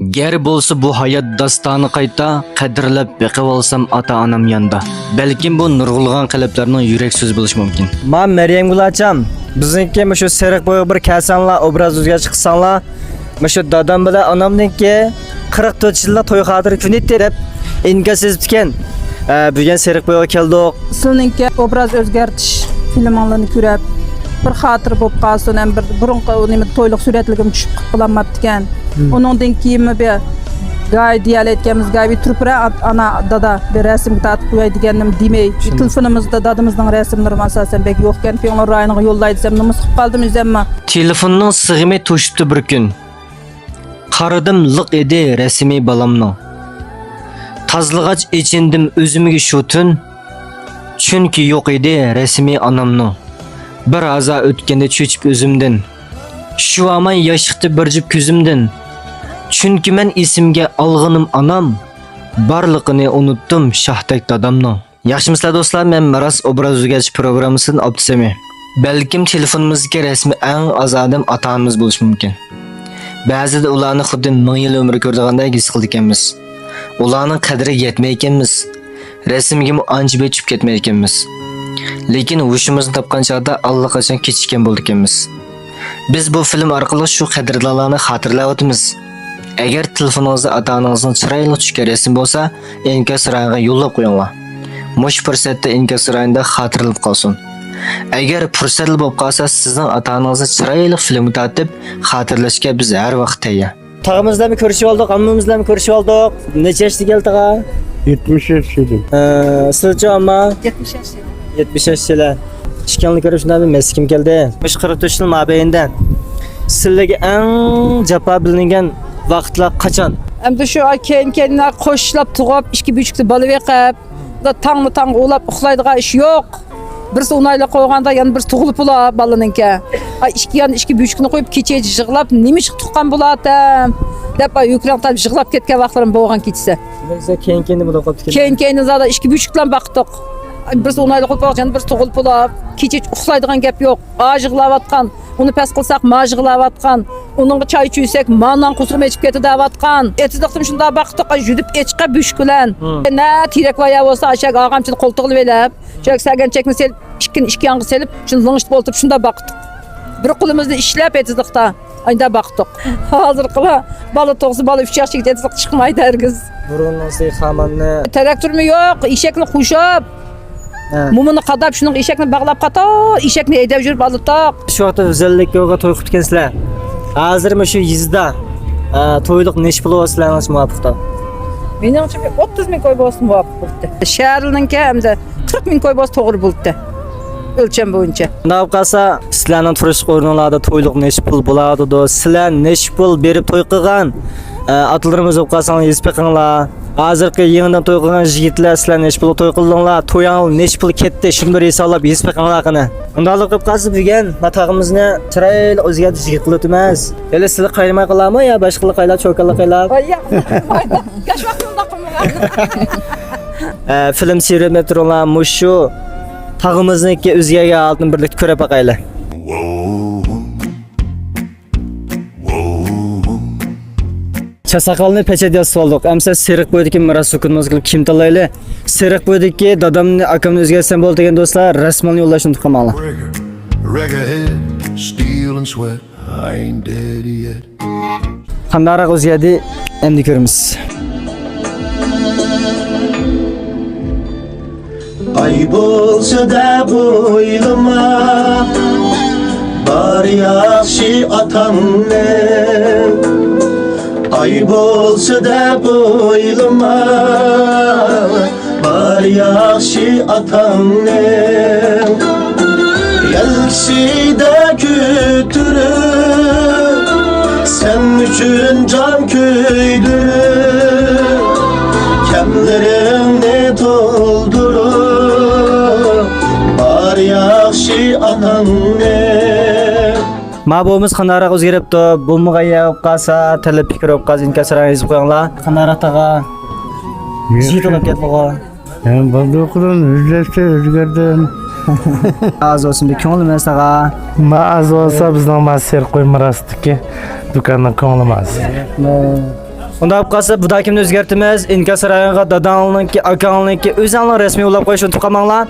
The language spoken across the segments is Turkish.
Ger bo'lsa bu hayot dastoni qayta qadrlab beqib olsam ota-onam yonda. Balkim bu nurg'ulg'an qalblarning yurak so'zi bo'lishi mumkin. Men Maryam Gulacham, bizniki shu seriq bo'yi bir kelsanlar, obraz o'zga chiqsanlar, shu dadam bilan onamniki 44 yillik to'y xotiri kuni deb inkasiz ekan. Bugun seriq bo'yiga keldik. Sizninki obraz o'zgartish filmlarini ko'rib, bir xotir bo'lib qolsin, ham bir burunqi nima to'yliq suratligim tushib qolmabdi ekan. Onundan keyin bir gay diyaletimiz gay bir turpra ana dada bir resim tatib qo'yay deganim demay, telefonimizda dadamızning rasmlari asosan bek yo'q ekan, Piyonlar rayoniga yo'llaydi desam, nima qilib qoldim o'zimmi? Telefonning sig'imi to'shibdi bir kun. Qaradim liq edi rasmiy balamning. Tazlig'ach echindim o'zimga shu tun. Chunki yo'q edi rasmiy onamning. Bir aza o'tganda cho'chib o'zimdan. Shu amay yashiqdi bir jib ko'zimdan. Chunki men esimga olg'inim onam, barlig'ini unutdim shahdak dadamning. Yaxshimisizlar do'stlar, men Maras obraz o'zgartish programmasining optisimi. Balkim telefonimizga rasmi eng azodim ota-onamiz bo'lishi mumkin. Ba'zida ularni xuddi 1000 yil umr ko'rdigandek his qildik-miz. Ularning qadriga yetmay ekanmiz. Rasmga ancha betib ketmay ekanmiz. Lekin hushimizni topgan chog'da allaqachon kechikkan bo'ldik-miz. Biz bu film orqali shu qadrlarni xotirlayotimiz. Agar telefoningizda ota-onangizning chiroyli tushgan rasm bo'lsa, inkas rayoniga yo'llab qo'yinglar. Mush fursatda inkas rayonida xotirlanib qolsin. Agar fursat bo'lib qolsa, sizning ota-onangizni chiroyli film tatib xotirlashga biz har vaqt tayyor. Tağımızla mı görüşüp olduk, ammamızla mı görüşüp olduk? Neçe yaşlı geldi ağa? 70 yaşıydım. Sılcı ama? 70 yaşlı. 70 yaşlı. İşkenli görüşünden bir meskim geldi. 44 yıl mabeyinden. Sizlerdeki en capa bilinen vaktlar kaçan? Hem de şu kendine koşulap tuğup, 2,5'te balı veqip, da tang ulap uxlaydigan iş yok. Birisi unayla qo'yganda, yana birisi tug'ilib bo'lar balaninki. 2,5 qo'yib kecha yig'lab, nima ish tuqqan bo'ladi deb yuklanib yig'lab ketgan vaqtlarim bo'lgan kechsa. Bizga keyin bu da qopti. Keyin zada 2,5 bilan baqdik. Birisi unayla qo'yib qo'ygan, birisi tug'ilib bo'lar. Kecha uxlaydigan gap yo'q. Yig'layotgan, uni pas qilsak, yig'layotgan, uningga choy ichsak, mandan qusib ichib ketdi deyotgan. Etizdiqdim shunda baqdik, yudib echqa bushk bilan. Na tirak vaya bo'lsa, ashak og'amchini qo'ltig'ilib elab, chak sagan chekmesel ikki yang'i selib, shuni ling'ishib o'ltirib shunda baqdik. Bir qo'limizni ishlab etizdiqda, ayda baqdik. Hozir qila bola to'g'si bola 3 yoshga etizdiq chiqmaydi hergiz. Burunnosi xamanni. Traktormi yo'q, eshakni qo'shib. Mumini qadab shuni eshakni bog'lab qato, eshakni haydab yurib olibdiq. Shu vaqtda o'zallik yo'g'a to'y qilib kensizlar. Hozirmi shu yizda to'yliq necha pul olsalaringiz muvofiqda? Menimcha 30 ming qo'y bo'lsa muvofiq bo'ldi. Shaharninki hamda 40 ming qo'y bo'lsa to'g'ri bo'ldi. O'lcham bo'yicha. Nab qalsa sizlarning turish o'rnlarida to'yliq necha pul bo'ladi-do? Sizlar necha pul berib to'y qilgan? Atlarimiz bo'lib qalsangiz yezib beqinglar. Hozirgi yangidan to'y qilgan yigitlar sizlar necha pul to'y qildinglar? To'yang necha pul ketdi? Shunday hisoblab yezib beqinglar qani. Undaqlik qilib qalsa bugun matog'imizni chiroyli o'zgartirish qilib Hele sizlar qayrama qilammi yo boshqa qaylar cho'kala qaylar? Yosh vaqtimda qilmagan. Film seyretmetronlar mushu tağımızniki o'zgaga altın birlikda ko'rib baqaylar. Çasaqalni peçete soldik. Amsa seriq bo'ydiki Maras sukunimiz qilib kim talayli? Seriq bo'ydiki dadamni akamni o'zgarsan bo'ldi degan do'stlar rasmini yo'llashni tuqamanglar. Reggae, steel and sweat, I ain't dead yet. Qandaroq o'zgardi endi ko'ramiz. Ay bolsa da boylama, bar yaxshi otamne. Ay bolsa da boylama, bar yaxshi otamne. Yelsida kütürüp, sen üçün can köydürüp, kemlerimni doldurup, bar yaxshi otamne. Mabomuz qandaroq o'zgaribdi? Bo'lmaga yaqib qalsa, talab fikr olib qalsa inkaslarni yozib qo'yinglar. Qandaroq taga? Yig'ilib ketmoqqa. Ben balda okudan özgerdim. Az olsun bir ko'nglim esaga. Ma az olsa bizning maser qo'ymarasdiki, do'kondan ko'nglim az. Unda olib qalsa bu dakimni o'zgartimiz. İnkas rayonga dadanglarniki, akanglarniki o'zinglar rasmiy ulab qo'yish unutib qolmanglar.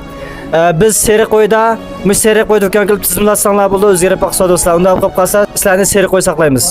Biz Seriq qo'yda, Seriq qo'yda kelib tizimlatsanglar bo'ldi, o'zgarib baqsa do'stlar. Unda olib qalsa sizlarni Seriq qo'y saqlaymiz.